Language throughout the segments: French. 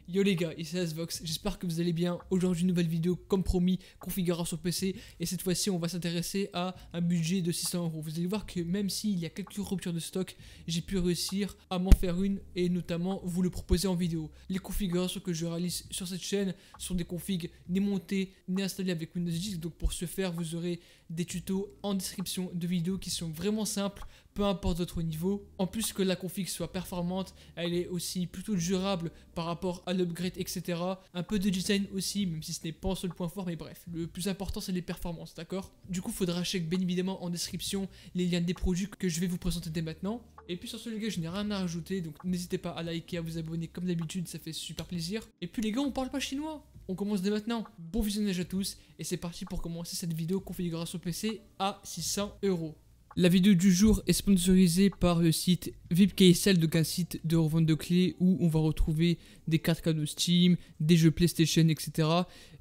Yo les gars, ici Asvox, j'espère que vous allez bien. Aujourd'hui une nouvelle vidéo comme promis, configuration PC. Et cette fois-ci on va s'intéresser à un budget de 600 euros. Vous allez voir que même s'il y a quelques ruptures de stock, j'ai pu réussir à m'en faire une et notamment vous le proposer en vidéo. Les configurations que je réalise sur cette chaîne sont des configs ni montées ni installées avec Windows 10. Donc pour ce faire vous aurez des tutos en description de vidéos qui sont vraiment simples, peu importe votre niveau. En plus que la config soit performante, elle est aussi plutôt durable par rapport à l'upgrade, etc. Un peu de design aussi, même si ce n'est pas un seul point fort, mais bref, le plus important c'est les performances, d'accord? Du coup, faudra checker bien évidemment en description les liens des produits que je vais vous présenter dès maintenant. Et puis sur ce les gars, je n'ai rien à rajouter, donc n'hésitez pas à liker, à vous abonner comme d'habitude, ça fait super plaisir. Et puis les gars, on parle pas chinois, on commence dès maintenant. Bon visionnage à tous, et c'est parti pour commencer cette vidéo configuration PC à 600 euros. La vidéo du jour est sponsorisée par le site VIPKSL, donc un site de revente de clés où on va retrouver des cartes cadeaux Steam, des jeux PlayStation, etc.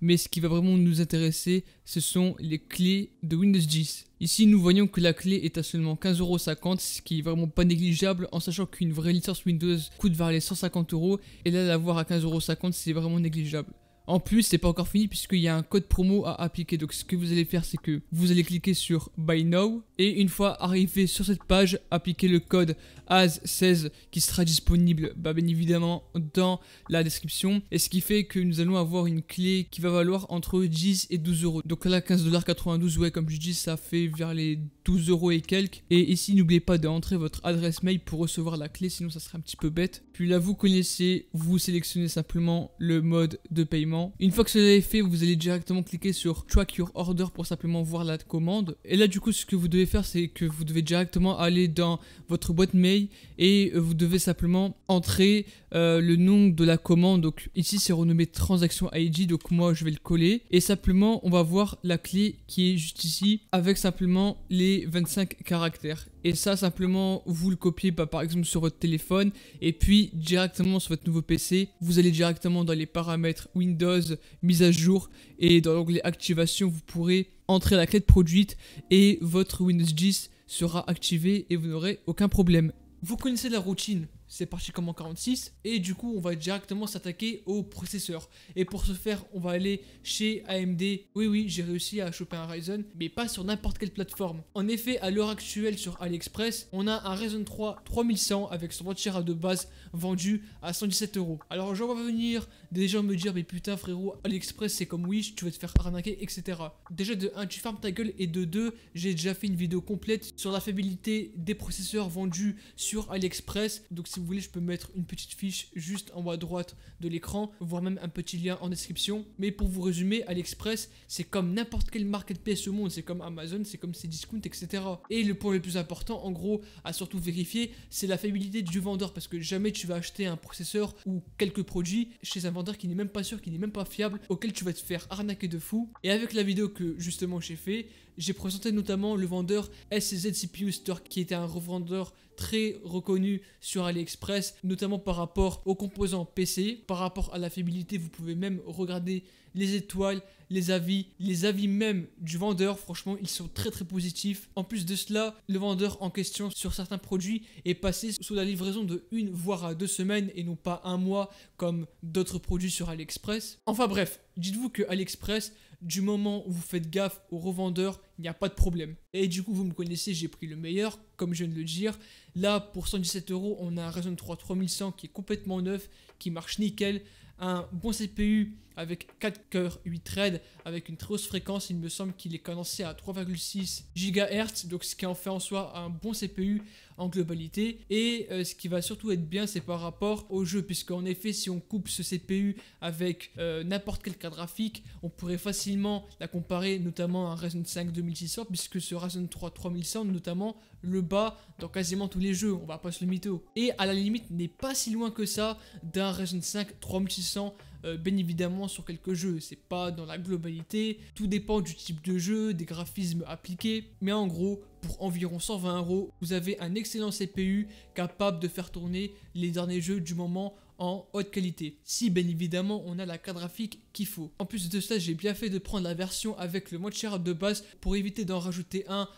Mais ce qui va vraiment nous intéresser, ce sont les clés de Windows 10. Ici, nous voyons que la clé est à seulement 15,50 €, ce qui est vraiment pas négligeable, en sachant qu'une vraie licence Windows coûte vers les 150 €, et là, l'avoir à 15,50 €, c'est vraiment négligeable. En plus, c'est pas encore fini puisqu'il y a un code promo à appliquer. Donc ce que vous allez faire, c'est que vous allez cliquer sur Buy Now et une fois arrivé sur cette page, appliquer le code AS16 qui sera disponible bien évidemment dans la description. Et ce qui fait que nous allons avoir une clé qui va valoir entre 10 et 12 €. Donc là, 15,92 $, ouais, comme je dis, ça fait vers les 12 € et quelques. Et ici, n'oubliez pas d'entrer votre adresse mail pour recevoir la clé, sinon ça serait un petit peu bête. Puis là, vous connaissez, vous sélectionnez simplement le mode de paiement. Une fois que cela est fait, vous allez directement cliquer sur Track Your Order pour simplement voir la commande. Et là, du coup, ce que vous devez faire, c'est que vous devez directement aller dans votre boîte mail et vous devez simplement entrer le nom de la commande. Donc ici, c'est renommé Transaction ID. Donc moi, je vais le coller. Et simplement, on va voir la clé qui est juste ici avec simplement les 25 caractères. Et ça, simplement, vous le copiez par exemple sur votre téléphone. Et puis, directement sur votre nouveau PC, vous allez directement dans les paramètres Windows, mise à jour. Et dans l'onglet Activation, vous pourrez entrer la clé de produite. Et votre Windows 10 sera activé et vous n'aurez aucun problème. Vous connaissez la routine, c'est parti comme en 46 et du coup on va directement s'attaquer au processeur. Et pour ce faire on va aller chez AMD. Oui j'ai réussi à choper un Ryzen, mais pas sur n'importe quelle plateforme. En effet à l'heure actuelle sur AliExpress on a un Ryzen 3 3100 avec son boîtier de base vendu à 117 €. Alors j'en vais venir des gens me dire mais putain frérot AliExpress c'est comme Wish, tu vas te faire arnaquer, etc. Déjà de 1 tu fermes ta gueule et de 2 j'ai déjà fait une vidéo complète sur la fiabilité des processeurs vendus sur AliExpress. Donc si vous voulez je peux mettre une petite fiche juste en haut à droite de l'écran, voire même un petit lien en description. Mais pour vous résumer, AliExpress c'est comme n'importe quel marketplace au monde, c'est comme Amazon, c'est comme Cdiscount, etc. Et le point le plus important en gros à surtout vérifier, c'est la fiabilité du vendeur, parce que jamais tu vas acheter un processeur ou quelques produits chez un vendeur qui n'est même pas sûr, qui n'est même pas fiable, auquel tu vas te faire arnaquer de fou. Et avec la vidéo que justement j'ai fait, j'ai présenté notamment le vendeur SZ CPU Store qui était un revendeur très reconnu sur AliExpress, notamment par rapport aux composants PC, par rapport à la fiabilité. Vous pouvez même regarder les étoiles, les avis même du vendeur, franchement ils sont très positifs. En plus de cela, le vendeur en question sur certains produits est passé sous la livraison de 1 voire à 2 semaines et non pas 1 mois comme d'autres produits sur AliExpress. Enfin bref, dites-vous que AliExpress, du moment où vous faites gaffe aux revendeurs, il n'y a pas de problème. Et du coup, vous me connaissez, j'ai pris le meilleur, comme je viens de le dire. Là, pour 117 €, on a un Ryzen 3 3100 qui est complètement neuf, qui marche nickel. Un bon CPU avec 4 cœurs 8 threads avec une très haute fréquence, il me semble qu'il est cadencé à 3,6 GHz, donc ce qui en fait en soi un bon CPU en globalité. Et ce qui va surtout être bien, c'est par rapport au jeu, puisque en effet si on coupe ce CPU avec n'importe quelle carte graphique, on pourrait facilement la comparer notamment à un Ryzen 5 2600, puisque ce Ryzen 3 3100 notamment le bat dans quasiment tous les jeux, on va pas se le mytho. Et à la limite n'est pas si loin que ça d'un Ryzen 5 3600, bien évidemment sur quelques jeux, c'est pas dans la globalité, tout dépend du type de jeu, des graphismes appliqués, mais en gros pour environ 120 €, vous avez un excellent CPU capable de faire tourner les derniers jeux du moment en haute qualité, si bien évidemment on a la carte graphique qu'il faut. En plus de ça, j'ai bien fait de prendre la version avec le mode share de base pour éviter d'en rajouter un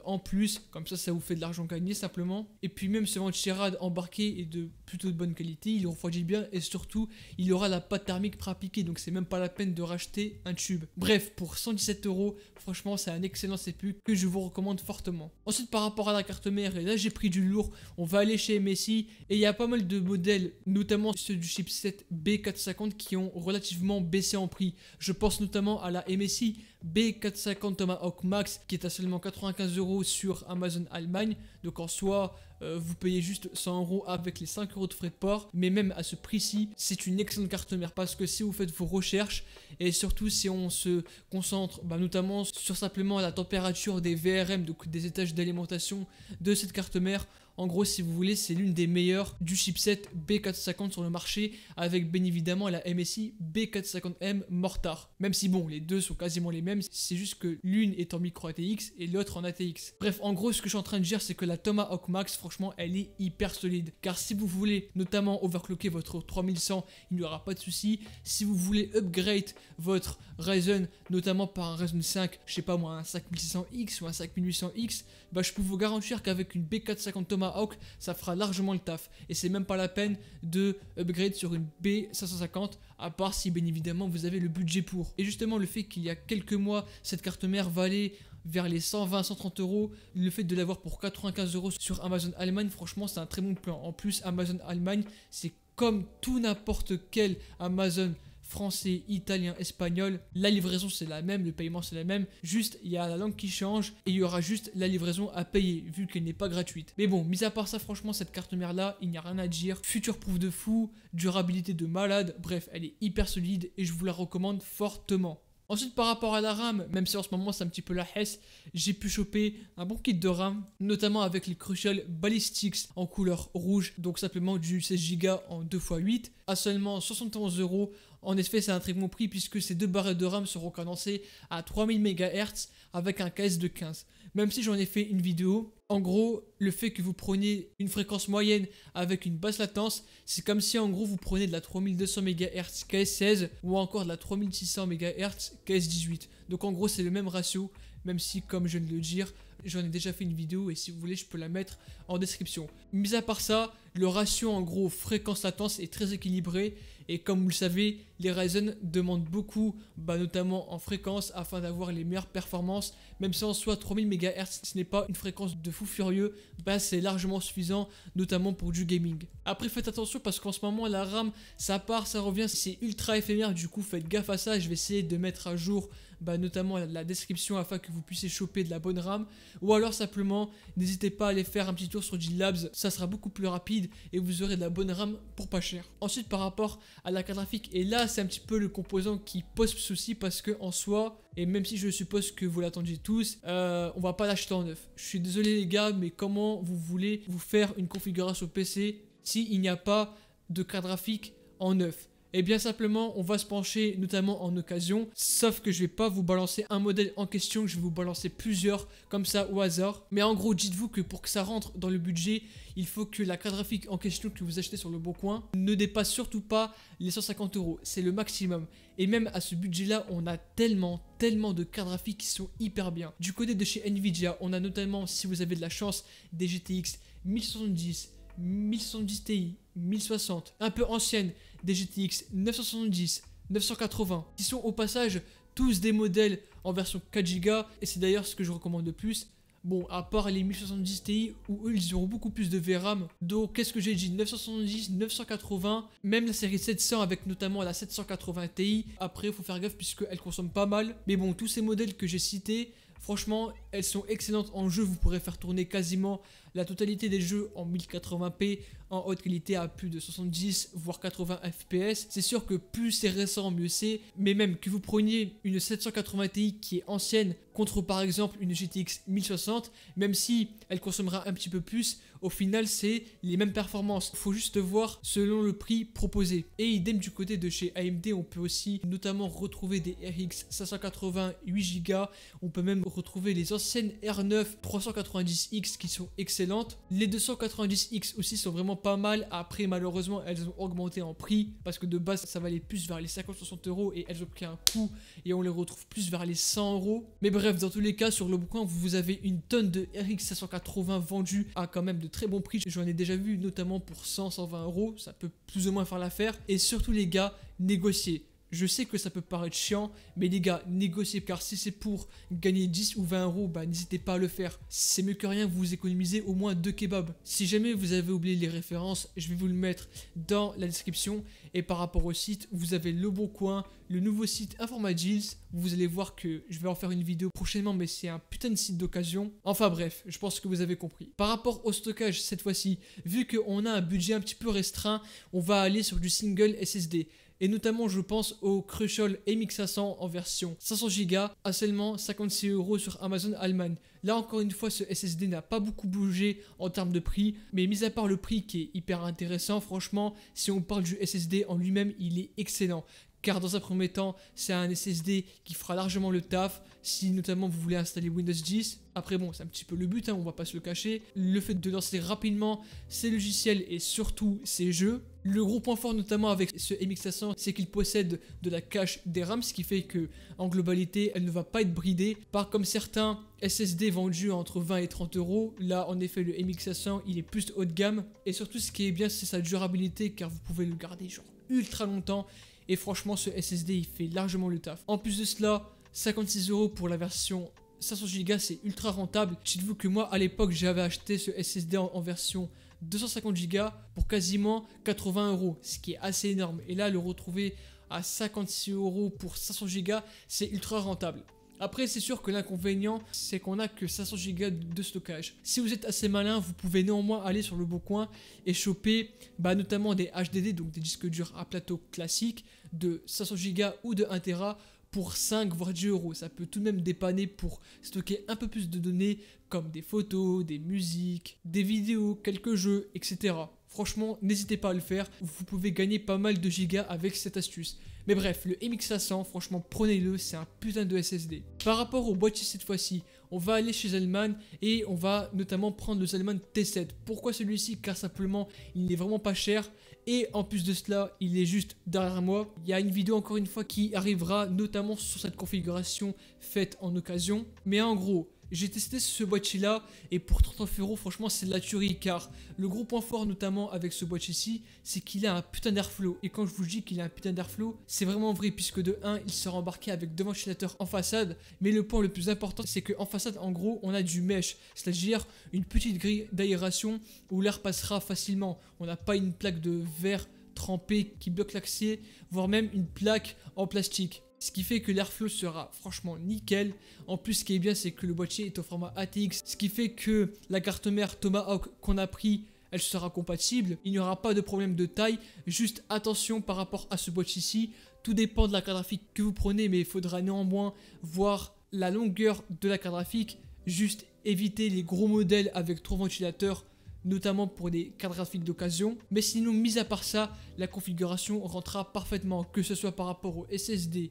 en plus, comme ça vous fait de l'argent gagné simplement. Et puis même ce venturi-rad embarqué est de plutôt de bonne qualité, il refroidit bien et surtout il aura la pâte thermique pré-appliquée, donc c'est même pas la peine de racheter un tube. Bref, pour 117 €, franchement c'est un excellent CPU que je vous recommande fortement. Ensuite par rapport à la carte mère, et là j'ai pris du lourd, on va aller chez MSI et il y a pas mal de modèles, notamment ceux du chipset B450 qui ont relativement baissé en prix. Je pense notamment à la MSI B450 Tomahawk Max qui est à seulement 95 € sur Amazon Allemagne. Donc en soi, vous payez juste 100 € avec les 5 € de frais de port. Mais même à ce prix-ci, c'est une excellente carte mère parce que si vous faites vos recherches et surtout si on se concentre notamment sur simplement la température des VRM, donc des étages d'alimentation de cette carte mère, en gros, si vous voulez, c'est l'une des meilleures du chipset B450 sur le marché, avec bien évidemment la MSI B450M Mortar. Même si bon, les deux sont quasiment les mêmes, c'est juste que l'une est en micro ATX et l'autre en ATX. Bref, en gros, ce que je suis en train de dire, c'est que la Tomahawk Max, franchement, elle est hyper solide. Car si vous voulez notamment overclocker votre 3100, il n'y aura pas de souci. Si vous voulez upgrade votre Ryzen, notamment par un Ryzen 5, je sais pas moi, un 5600X ou un 5800X, bah je peux vous garantir qu'avec une B450 Tomahawk, ça fera largement le taf. Et c'est même pas la peine de upgrade sur une B550, à part si bien évidemment vous avez le budget pour. Et justement, le fait qu'il y a quelques mois, cette carte mère valait vers les 120-130 €, le fait de l'avoir pour 95 € sur Amazon Allemagne, franchement c'est un très bon plan. En plus, Amazon Allemagne, c'est comme tout n'importe quel Amazon français, italien, espagnol, la livraison c'est la même, le paiement c'est la même, juste il y a la langue qui change et il y aura juste la livraison à payer vu qu'elle n'est pas gratuite. Mais bon, mis à part ça, franchement cette carte mère là, il n'y a rien à dire, future proof de fou, durabilité de malade, bref elle est hyper solide et je vous la recommande fortement. Ensuite par rapport à la RAM, même si en ce moment c'est un petit peu la hesse, j'ai pu choper un bon kit de RAM, notamment avec les Crucial Ballistics en couleur rouge, donc simplement du 16 Go en 2x8, à seulement 71 €. En effet, c'est un très bon prix puisque ces deux barrettes de RAM seront cadencées à 3000 MHz avec un KS de 15. Même si j'en ai fait une vidéo, en gros, le fait que vous preniez une fréquence moyenne avec une basse latence, c'est comme si en gros vous prenez de la 3200 MHz KS16 ou encore de la 3600 MHz KS18. Donc en gros, c'est le même ratio, même si comme je viens de le dire, j'en ai déjà fait une vidéo et si vous voulez, je peux la mettre en description. Mis à part ça, le ratio en gros fréquence-latence est très équilibré et comme vous le savez, les Ryzen demandent beaucoup, notamment en fréquence afin d'avoir les meilleures performances. Même si en soi 3000 MHz ce n'est pas une fréquence de fou furieux, c'est largement suffisant, notamment pour du gaming. Après faites attention parce qu'en ce moment la RAM ça part, ça revient, c'est ultra éphémère, du coup faites gaffe à ça. Je vais essayer de mettre à jour notamment la description afin que vous puissiez choper de la bonne RAM, ou alors simplement n'hésitez pas à aller faire un petit tour sur G-Labs, ça sera beaucoup plus rapide et vous aurez de la bonne RAM pour pas cher. Ensuite par rapport à la carte graphique, et là c'est un petit peu le composant qui pose souci parce que en soi, et même si je suppose que vous l'attendiez tous, on va pas l'acheter en neuf. Je suis désolé les gars, mais comment vous voulez vous faire une configuration PC s'il n'y a pas de carte graphique en neuf? Et bien simplement, on va se pencher notamment en occasion, sauf que je vais pas vous balancer un modèle en question, je vais vous balancer plusieurs comme ça au hasard. Mais en gros, dites-vous que pour que ça rentre dans le budget, il faut que la carte graphique en question que vous achetez sur le bon coin ne dépasse surtout pas les 150 €. C'est le maximum. Et même à ce budget-là, on a tellement de cartes graphiques qui sont hyper bien. Du côté de chez Nvidia, on a notamment, si vous avez de la chance, des GTX 1070, 1070 Ti, 1060, un peu anciennes, des GTX 970, 980, qui sont au passage tous des modèles en version 4 Go, et c'est d'ailleurs ce que je recommande le plus. Bon, à part les 1070 Ti où eux ils auront beaucoup plus de VRAM. Donc qu'est-ce que j'ai dit, 970, 980, même la série 700 avec notamment la 780 Ti. Après il faut faire gaffe puisqu'elle consomme pas mal. Mais bon, tous ces modèles que j'ai cités, franchement, elles sont excellentes en jeu. Vous pourrez faire tourner quasiment la totalité des jeux en 1080p en haute qualité à plus de 70 voire 80 fps. C'est sûr que plus c'est récent, mieux c'est. Mais même que vous preniez une 780 Ti qui est ancienne contre par exemple une GTX 1060, même si elle consommera un petit peu plus, au final c'est les mêmes performances. Il faut juste voir selon le prix proposé. Et idem du côté de chez AMD, on peut aussi notamment retrouver des RX 580 8 Go. On peut même retrouver les anciennes R9 390X qui sont excellentes. excellente. Les 290X aussi sont vraiment pas mal. Après, malheureusement, elles ont augmenté en prix parce que de base, ça valait plus vers les 50-60 euros et elles ont pris un coup et on les retrouve plus vers les 100 euros. Mais bref, dans tous les cas, sur le Leboncoin, vous avez une tonne de RX 580 vendus à quand même de très bons prix. J'en ai déjà vu notamment pour 100-120 euros. Ça peut plus ou moins faire l'affaire. Et surtout, les gars, négociez. Je sais que ça peut paraître chiant, mais les gars, négociez, car si c'est pour gagner 10 ou 20 euros, bah n'hésitez pas à le faire. C'est mieux que rien, vous économisez au moins 2 kebabs. Si jamais vous avez oublié les références, je vais vous le mettre dans la description. Et par rapport au site, vous avez Leboncoin, le nouveau site Informadeals. Vous allez voir que je vais en faire une vidéo prochainement, mais c'est un putain de site d'occasion. Enfin bref, je pense que vous avez compris. Par rapport au stockage, cette fois-ci, vu qu'on a un budget un petit peu restreint, on va aller sur du single SSD. Et notamment, je pense au Crucial MX500 en version 500Go à seulement 56 € sur Amazon Allemagne. Là, encore une fois, ce SSD n'a pas beaucoup bougé en termes de prix. Mais mis à part le prix qui est hyper intéressant, franchement, si on parle du SSD en lui-même, il est excellent. Car dans un premier temps, c'est un SSD qui fera largement le taf si notamment vous voulez installer Windows 10. Après bon, c'est un petit peu le but, on va pas se le cacher. Le fait de lancer rapidement ses logiciels et surtout ses jeux. Le gros point fort notamment avec ce MX500, c'est qu'il possède de la cache DRAM, ce qui fait que en globalité, elle ne va pas être bridée. Pas comme certains SSD vendus entre 20 et 30 euros. Là, en effet, le MX500, il est plus haut de gamme. Et surtout, ce qui est bien, c'est sa durabilité, car vous pouvez le garder genre ultra longtemps. Et franchement, ce SSD, il fait largement le taf. En plus de cela, 56 € pour la version 500Go, c'est ultra rentable. Dites-vous que moi, à l'époque, j'avais acheté ce SSD en version 250Go pour quasiment 80 €, ce qui est assez énorme. Et là, le retrouver à 56 € pour 500Go, c'est ultra rentable. Après, c'est sûr que l'inconvénient, c'est qu'on n'a que 500 Go de stockage. Si vous êtes assez malin, vous pouvez néanmoins aller sur Leboncoin et choper notamment des HDD, donc des disques durs à plateau classiques, de 500 Go ou de 1 Tera pour 5 voire 10 €. Ça peut tout de même dépanner pour stocker un peu plus de données comme des photos, des musiques, des vidéos, quelques jeux, etc. Franchement, n'hésitez pas à le faire, vous pouvez gagner pas mal de gigas avec cette astuce. Mais bref, le MX500, franchement, prenez-le, c'est un putain de SSD. Par rapport au boîtier cette fois-ci, on va aller chez Zalman et on va notamment prendre le Zalman T7. Pourquoi celui-ci? Car simplement, il n'est vraiment pas cher. Et en plus de cela, il est juste derrière moi. Il y a une vidéo encore une fois qui arrivera notamment sur cette configuration faite en occasion. Mais en gros, j'ai testé ce boîtier là et pour 39 €, franchement c'est de la tuerie, car le gros point fort notamment avec ce boîtier ci, c'est qu'il a un putain d'airflow. Et quand je vous dis qu'il a un putain d'airflow, c'est vraiment vrai, puisque de 1 il sera embarqué avec 2 ventilateurs en façade. Mais le point le plus important, c'est qu'en façade en gros on a du mesh, c'est-à-dire une petite grille d'aération où l'air passera facilement. On n'a pas une plaque de verre trempé qui bloque l'accès, voire même une plaque en plastique. Ce qui fait que l'airflow sera franchement nickel. En plus, ce qui est bien, c'est que le boîtier est au format ATX. Ce qui fait que la carte mère Tomahawk qu'on a pris, elle sera compatible. Il n'y aura pas de problème de taille. Juste attention par rapport à ce boîtier-ci. Tout dépend de la carte graphique que vous prenez, mais il faudra néanmoins voir la longueur de la carte graphique. Juste éviter les gros modèles avec 3 ventilateurs, notamment pour des cartes graphiques d'occasion. Mais sinon, mis à part ça, la configuration rentrera parfaitement, que ce soit par rapport au SSD,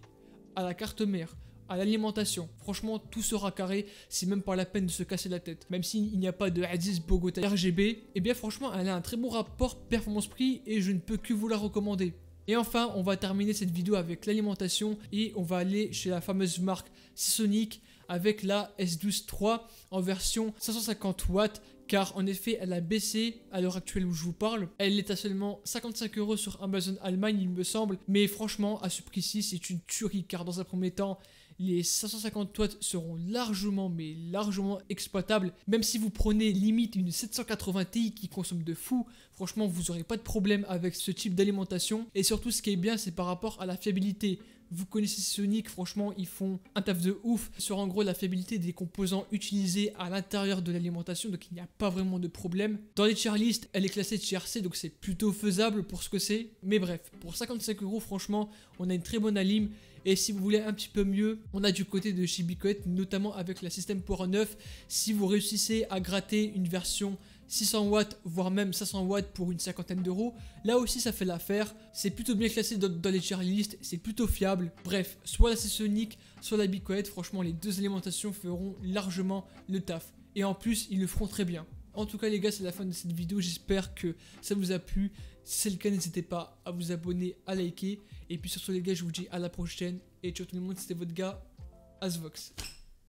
à la carte mère, à l'alimentation. Franchement, tout sera carré, c'est même pas la peine de se casser la tête. Même s'il n'y a pas de Aziz Bogota RGB, et bien franchement, elle a un très bon rapport performance-prix et je ne peux que vous la recommander. Et enfin, on va terminer cette vidéo avec l'alimentation et on va aller chez la fameuse marque Seasonic avec la S12 III en version 550 watts. Car en effet, elle a baissé à l'heure actuelle où je vous parle. Elle est à seulement 55 € sur Amazon Allemagne, il me semble. Mais franchement, à ce prix-ci, c'est une tuerie. Car dans un premier temps, les 550 watts seront largement, mais largement exploitables. Même si vous prenez limite une 780 Ti qui consomme de fou, franchement, vous n'aurez pas de problème avec ce type d'alimentation. Et surtout, ce qui est bien, c'est par rapport à la fiabilité. Vous connaissez Sonic, franchement, ils font un taf de ouf sur en gros la fiabilité des composants utilisés à l'intérieur de l'alimentation, donc il n'y a pas vraiment de problème. Dans les tier list, elle est classée tier C, donc c'est plutôt faisable pour ce que c'est. Mais bref, pour 55 €, franchement, on a une très bonne alim. Et si vous voulez un petit peu mieux, on a du côté de chez Bicoet, notamment avec la System Power 9. Si vous réussissez à gratter une version 600 watts, voire même 500 watts pour une cinquantaine d'euros, là aussi ça fait l'affaire. C'est plutôt bien classé dans les tier list, c'est plutôt fiable. Bref, soit la Seasonic, soit la Bicoet, franchement les deux alimentations feront largement le taf. Et en plus, ils le feront très bien. En tout cas les gars, c'est la fin de cette vidéo, j'espère que ça vous a plu. Si c'est le cas, n'hésitez pas à vous abonner, à liker. Et puis sur ce les gars, je vous dis à la prochaine. Et ciao tout le monde, c'était votre gars, Asvox.